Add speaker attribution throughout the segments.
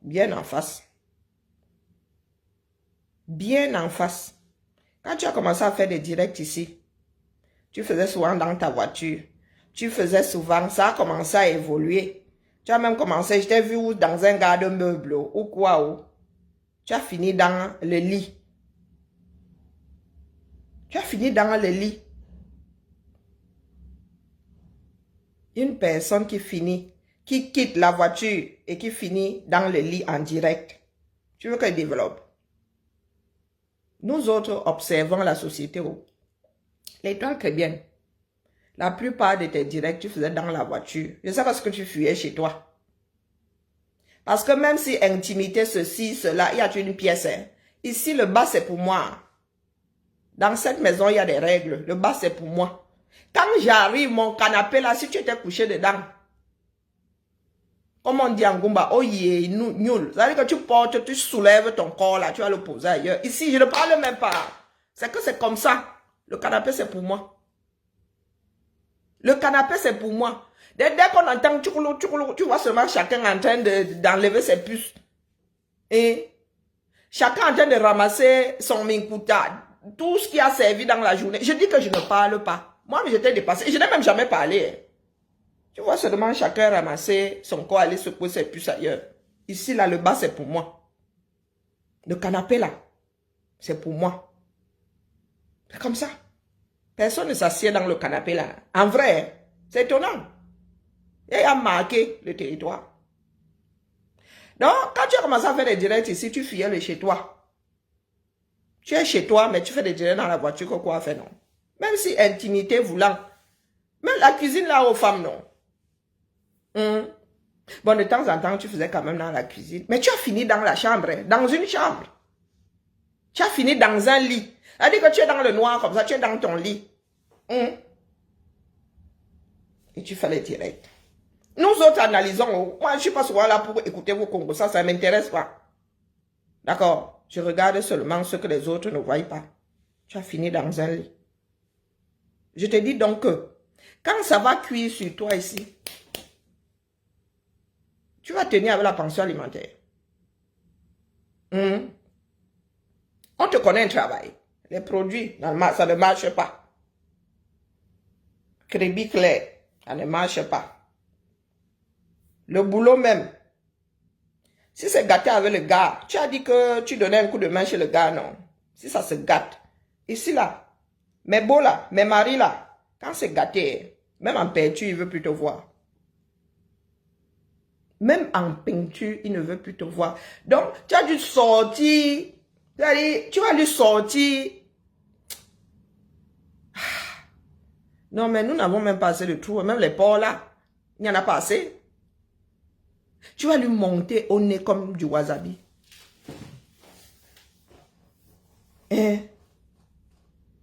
Speaker 1: Bien en face. Bien en face. Quand tu as commencé à faire des directs ici, tu faisais souvent dans ta voiture. Tu faisais souvent, ça a commencé à évoluer. Tu as même commencé, je t'ai vu dans un garde-meuble ou quoi. Ou. Tu as fini dans le lit. Tu as fini dans le lit. Une personne qui finit, qui quitte la voiture et qui finit dans le lit en direct. Tu veux qu'elle développe? Nous autres observons la société. L'étoile très bien. La plupart de tes directs, tu faisais dans la voiture. Je sais pas ce que tu fuyais chez toi. Parce que même si intimité, ceci, cela, il y a une pièce. Hein. Ici, le bas, c'est pour moi. Dans cette maison, il y a des règles. Le bas, c'est pour moi. Quand j'arrive, mon canapé là, si tu étais couché dedans, comme on dit en Goumba, oh yeah, nul. Ça veut dire que tu portes, tu soulèves ton corps là, tu vas le poser ailleurs. Ici, je ne parle même pas. C'est que c'est comme ça. Le canapé, c'est pour moi. Le canapé, c'est pour moi. Dès qu'on entend tchoukoulou, tchoukoulou, tu vois seulement chacun en train d'enlever ses puces. Et chacun en train de ramasser son minkuta. Tout ce qui a servi dans la journée. Je dis que je ne parle pas. Moi, j'étais dépassée. Je n'ai même jamais parlé. Tu vois seulement chacun ramasser son corps, aller secouer ses puces ailleurs. Ici, là, le bas, c'est pour moi. Le canapé, là, c'est pour moi. C'est comme ça. Personne ne s'assied dans le canapé, là. En vrai, c'est étonnant. Et il a marqué le territoire. Donc, quand tu as commencé à faire des directs ici, tu fuyais le chez toi. Tu es chez toi, mais tu fais des directs dans la voiture, quoi faire, non? Même si intimité voulant. Même la cuisine, là, aux femmes, non? Bon, de temps en temps, tu faisais quand même dans la cuisine. Mais tu as fini dans la chambre, hein, dans une chambre. Tu as fini dans un lit. C'est-à-dire que tu es dans le noir comme ça, tu es dans ton lit. Et tu fais les directs. Nous autres analysons. Moi, je ne suis pas souvent là pour écouter vos concours. Ça ne m'intéresse pas. D'accord? Je regarde seulement ce que les autres ne voient pas. Tu as fini dans un lit. Je te dis donc que quand ça va cuire sur toi ici, tu vas tenir avec la pension alimentaire. On te connaît un travail. Les produits, ça ne marche pas. Crédit clair, ça ne marche pas. Le boulot même. Si c'est gâté avec le gars, tu as dit que tu donnais un coup de main chez le gars, non? Si ça se gâte. Ici, là, mes beaux là, mes maris là, quand c'est gâté, même en peinture, il ne veut plus te voir. Même en peinture, il ne veut plus te voir. Donc, tu as dû sortir. Tu vas lui sortir. Non, mais nous n'avons même pas assez de trous. Même les porcs là, il n'y en a pas assez. Tu vas lui monter au nez comme du wasabi. Et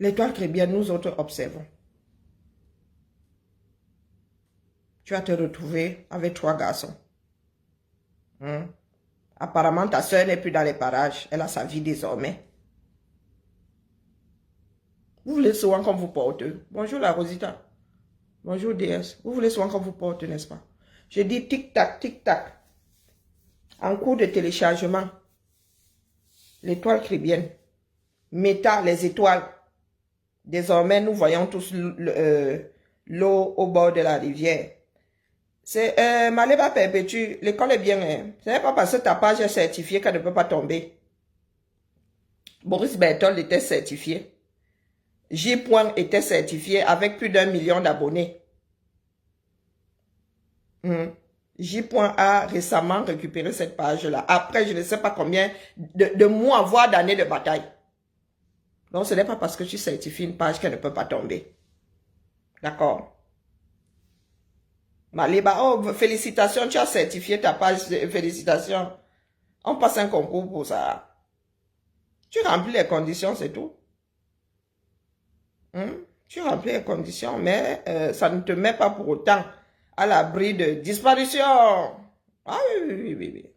Speaker 1: l'étoile très bien, nous autres observons. Tu vas te retrouver avec 3 garçons. Apparemment, ta soeur n'est plus dans les parages. Elle a sa vie désormais. Vous voulez souvent qu'on vous porte. Bonjour la Rosita. Bonjour DS. Vous voulez souvent qu'on vous porte, n'est-ce pas? Je dis tic-tac, tic-tac. En cours de téléchargement, l'étoile chrétienne, Méta, les étoiles. Désormais, nous voyons tous l'eau au bord de la rivière. C'est Maléba Perpétue, l'école est bien. Hein. Ce n'est pas parce que ta page est certifiée qu'elle ne peut pas tomber. Boris Berthold était certifié. J. était certifié avec plus d'1 million d'abonnés. J. a récemment récupéré cette page-là. Après, je ne sais pas combien de mois, voire d'années de bataille. Donc, ce n'est pas parce que tu certifies une page qu'elle ne peut pas tomber. D'accord? Maliba, oh, félicitations, tu as certifié ta page, félicitations. On passe un concours pour ça. Tu remplis les conditions, c'est tout. Tu remplis les conditions, mais ça ne te met pas pour autant à l'abri de disparition. Ah oui.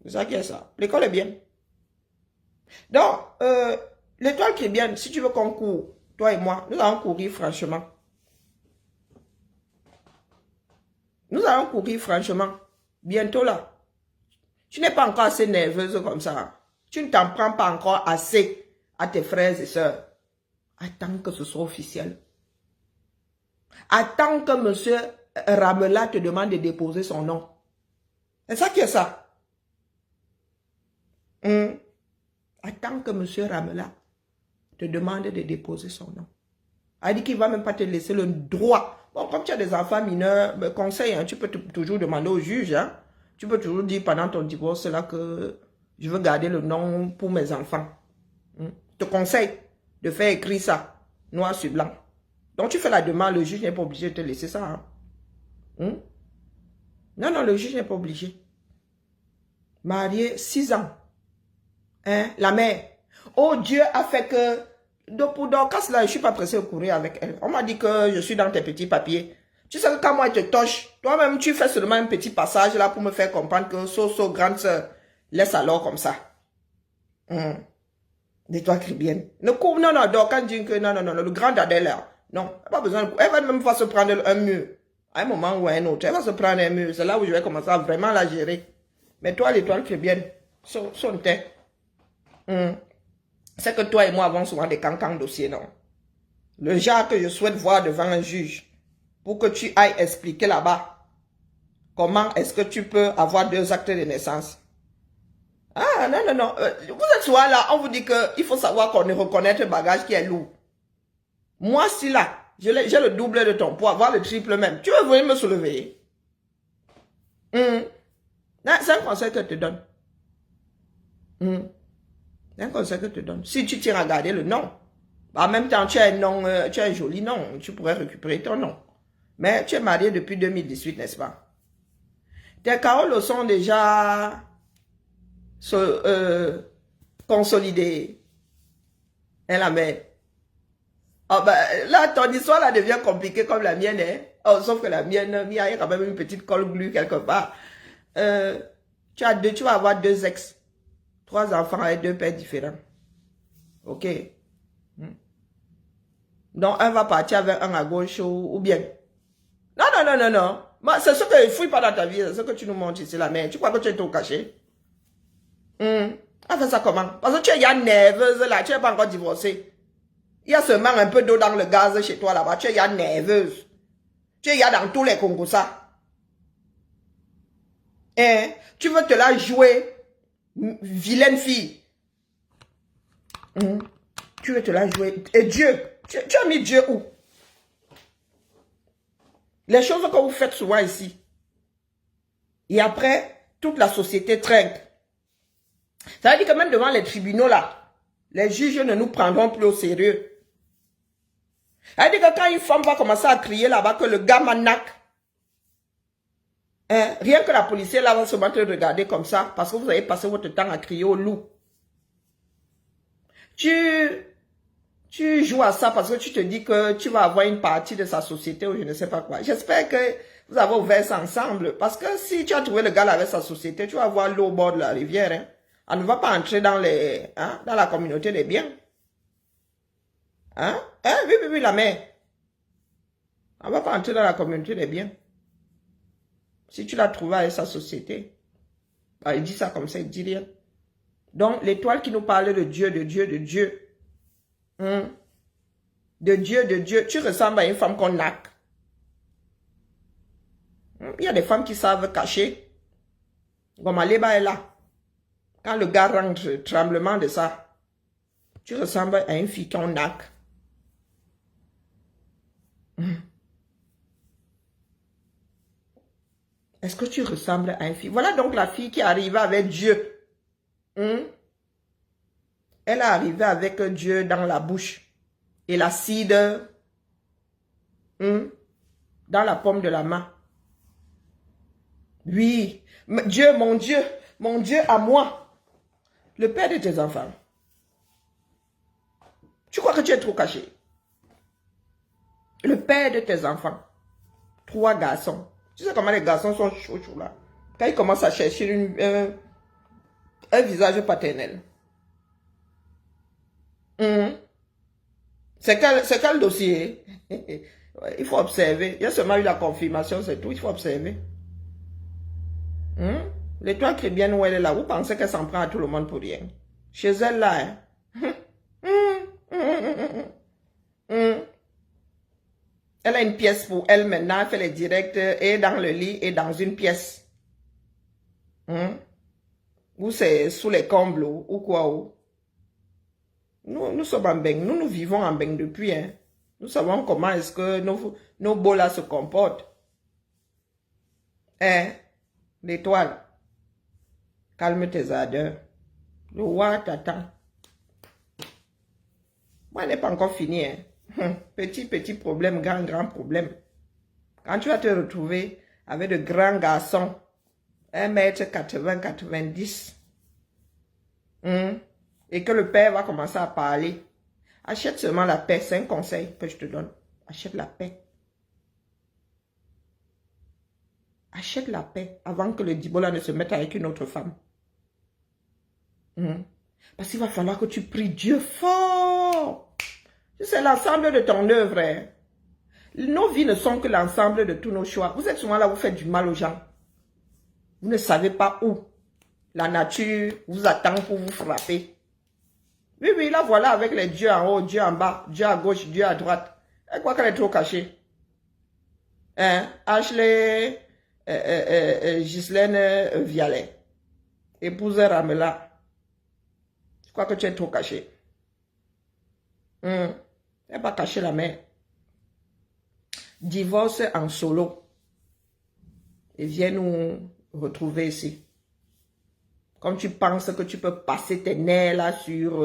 Speaker 1: C'est ça qui est ça. L'école est bien. Donc, l'étoile qui est bien, si tu veux qu'on court, toi et moi, nous allons courir franchement. Nous allons courir franchement. Bientôt là. Tu n'es pas encore assez nerveuse comme ça. Tu ne t'en prends pas encore assez à tes frères et sœurs. Attends que ce soit officiel. Attends que monsieur Ramela te demande de déposer son nom. C'est ça qui est ça. Attends que monsieur Ramela te demande de déposer son nom. Elle dit qu'il ne va même pas te laisser le droit. Bon, comme tu as des enfants mineurs, me conseille, hein, tu peux toujours demander au juge. Hein, tu peux toujours dire pendant ton divorce là que je veux garder le nom pour mes enfants. Je te conseille de faire écrire ça, noir sur blanc. Donc tu fais la demande, le juge n'est pas obligé de te laisser ça. Hein. Non, non, le juge n'est pas obligé. Marié 6 ans. Hein, la mère. Oh, Dieu a fait que... Donc, pour Dorcas, là, je ne suis pas pressée de courir avec elle. On m'a dit que je suis dans tes petits papiers. Tu sais que quand moi, je te touche, toi-même, tu fais seulement un petit passage là pour me faire comprendre que grande sœur, laisse alors comme ça. Dis-toi, Cribienne. Ne cours, non, non, Dorcas dit que non, le grand Adèle là. Non, pas besoin de... Elle va même pas se prendre un mur. À un moment ou à un autre, elle va se prendre un mur. C'est là où je vais commencer à vraiment la gérer. Mais toi, l'étoile Cribienne, son tête. C'est que toi et moi avons souvent des cancans dossiers, non? Le genre que je souhaite voir devant un juge pour que tu ailles expliquer là-bas comment est-ce que tu peux avoir 2 actes de naissance. Ah, non, non, non. Vous êtes souvent là, on vous dit qu'il faut savoir qu'on reconnaît un bagage qui est lourd. Moi, si là, j'ai le double de ton poids, voire le triple même. Tu veux venir me soulever? C'est un conseil que je te donne. C'est un conseil que je te donne. Si tu tiens à garder le nom, en même temps, tu as un nom, tu as un joli nom, tu pourrais récupérer ton nom. Mais tu es marié depuis 2018, n'est-ce pas? Tes paroles sont déjà consolidées. Et la mère. Oh, ben, là, ton histoire là, devient compliquée comme la mienne. Hein? Oh, sauf que la mienne, il y a quand même une petite colle glue quelque part. Tu vas avoir 2 ex. 3 enfants avec 2 pères différents. Ok. Donc, un va partir avec un à gauche ou bien. Non, non, non, non, non. C'est ce que je fouille pas dans ta vie. C'est ce que tu nous montres ici, la mère. Tu crois que tu es tout caché? On fait ça comment? Parce que tu es nerveuse là. Tu n'es pas encore divorcée. Il y a seulement un peu d'eau dans le gaz chez toi là-bas. Tu es nerveuse. Tu es dans tous les concours ça. Hein? Tu veux te la jouer. Vilaine fille. Tu veux te la jouer. Et Dieu, tu as mis Dieu où? Les choses que vous faites souvent ici. Et après, toute la société trinque. Ça veut dire que même devant les tribunaux là, les juges ne nous prendront plus au sérieux. Ça veut dire que quand une femme va commencer à crier là-bas que le gars manac, rien que la policière là va se mettre à regarder comme ça parce que vous avez passé votre temps à crier au loup. Tu joues à ça parce que tu te dis que tu vas avoir une partie de sa société ou je ne sais pas quoi. J'espère que vous avez ouvert ça ensemble parce que si tu as trouvé le gars là avec sa société, tu vas voir l'eau au bord de la rivière. Hein. On ne va pas entrer dans dans la communauté des biens. Hein? Oui, la mère. On ne va pas entrer dans la communauté des biens. Si tu l'as trouvé avec sa société, bah, il dit ça comme ça, il dit rien. Donc, l'étoile qui nous parle de Dieu, de Dieu, de Dieu. De Dieu, de Dieu. Tu ressembles à une femme qu'on naque. Il y a des femmes qui savent cacher. Comme Aléba est là. Quand le gars rentre, tremblement de ça, tu ressembles à une fille qu'on naque. Est-ce que tu ressembles à une fille? Voilà donc la fille qui est arrivée avec Dieu. Elle est arrivée avec Dieu dans la bouche. Et l'acide dans la paume de la main. Oui. Dieu à moi. Le père de tes enfants. Tu crois que tu es trop caché? Le père de tes enfants. 3 garçons. Tu sais comment les garçons sont chauds là. Quand ils commencent à chercher un visage paternel. C'est quel dossier? Il faut observer. Il y a seulement eu la confirmation, c'est tout. Il faut observer. L'étoile chrétienne où elle est là, vous pensez qu'elle s'en prend à tout le monde pour rien. Chez elle là, hein. Elle a une pièce pour elle maintenant, elle fait les directs et dans le lit et dans une pièce. Ou c'est sous les combles ou quoi. Nous sommes en Beng, nous vivons en Beng depuis. Hein. Nous savons comment est-ce que nos bolas se comportent. Hein? L'étoile. Calme tes ardeurs. Le roi t'attend. Moi, elle n'est pas encore finie. Hein. Petit problème, grand problème. Quand tu vas te retrouver avec de grands garçons, 1m80, 90, et que le père va commencer à parler, achète seulement la paix. C'est un conseil que je te donne. Achète la paix. Achète la paix avant que le Dibola ne se mette avec une autre femme. Parce qu'il va falloir que tu pries Dieu fort. C'est l'ensemble de ton œuvre. Hein. Nos vies ne sont que l'ensemble de tous nos choix. Vous êtes souvent là, vous faites du mal aux gens. Vous ne savez pas où. La nature vous attend pour vous frapper. Oui, la voilà avec les dieux en haut, Dieu en bas, Dieu à gauche, Dieu à droite. Elle croit qu'elle est trop cachée. Hein? Ashley, Ghislaine Vialet, épouse Ramela. Je crois que tu es trop caché. Elle n'est pas cachée la mère. Divorce en solo. Et viens nous retrouver ici. Comme tu penses que tu peux passer tes nerfs là sur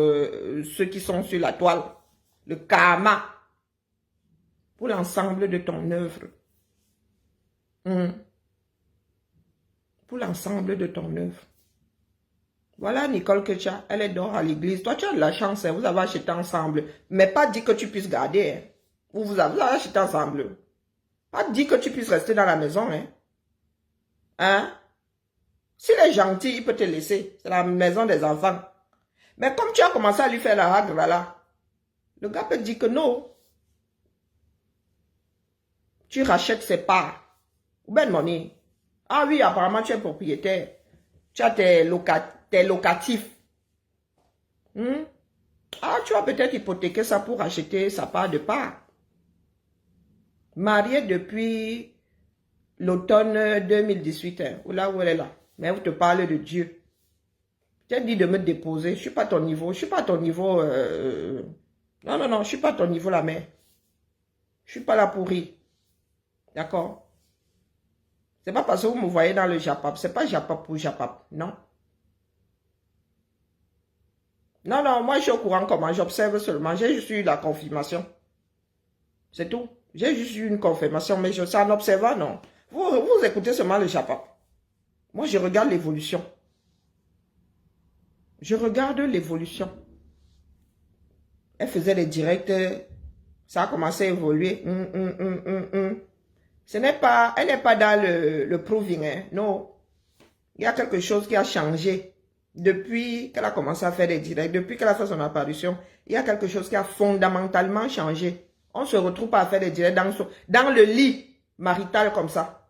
Speaker 1: ceux qui sont sur la toile. Le karma. Pour l'ensemble de ton œuvre. Pour l'ensemble de ton œuvre. Voilà Nicole Kecha, elle est dehors à l'église. Toi, tu as de la chance, hein, vous avez acheté ensemble. Mais pas dit que tu puisses garder. Hein. Vous avez acheté ensemble. Pas dit que tu puisses rester dans la maison. Hein? S'il est gentil, il peut te laisser. C'est la maison des enfants. Mais comme tu as commencé à lui faire la hagre là, le gars peut dire que non. Tu rachètes ses parts. Ou ben money. Ah oui, apparemment tu es propriétaire. Tu as tes locatifs. Ah, tu vas peut-être hypothéquer ça pour acheter sa part de part. Mariée depuis l'automne 2018, hein, ou là où elle est là. Mais elle te parle de Dieu. Tu as dit de me déposer. Je ne suis pas à ton niveau. Je ne suis pas à ton niveau. Non, je ne suis pas à ton niveau, la mère. Je ne suis pas là pour rire. D'accord? Ce n'est pas parce que vous me voyez dans le Japap. Ce n'est pas Japap pour Japap. Non. Non, moi je suis au courant comment. J'observe seulement. J'ai juste eu la confirmation. C'est tout. J'ai juste eu une confirmation. Mais c'est en observant, non. Vous écoutez seulement le Japap. Moi, je regarde l'évolution. Je regarde l'évolution. Elle faisait des directs. Ça a commencé à évoluer. Elle n'est pas dans le proving. Hein. Non. Il y a quelque chose qui a changé. Depuis qu'elle a commencé à faire des directs, depuis qu'elle a fait son apparition, il y a quelque chose qui a fondamentalement changé. On ne se retrouve pas à faire des directs dans le lit marital comme ça.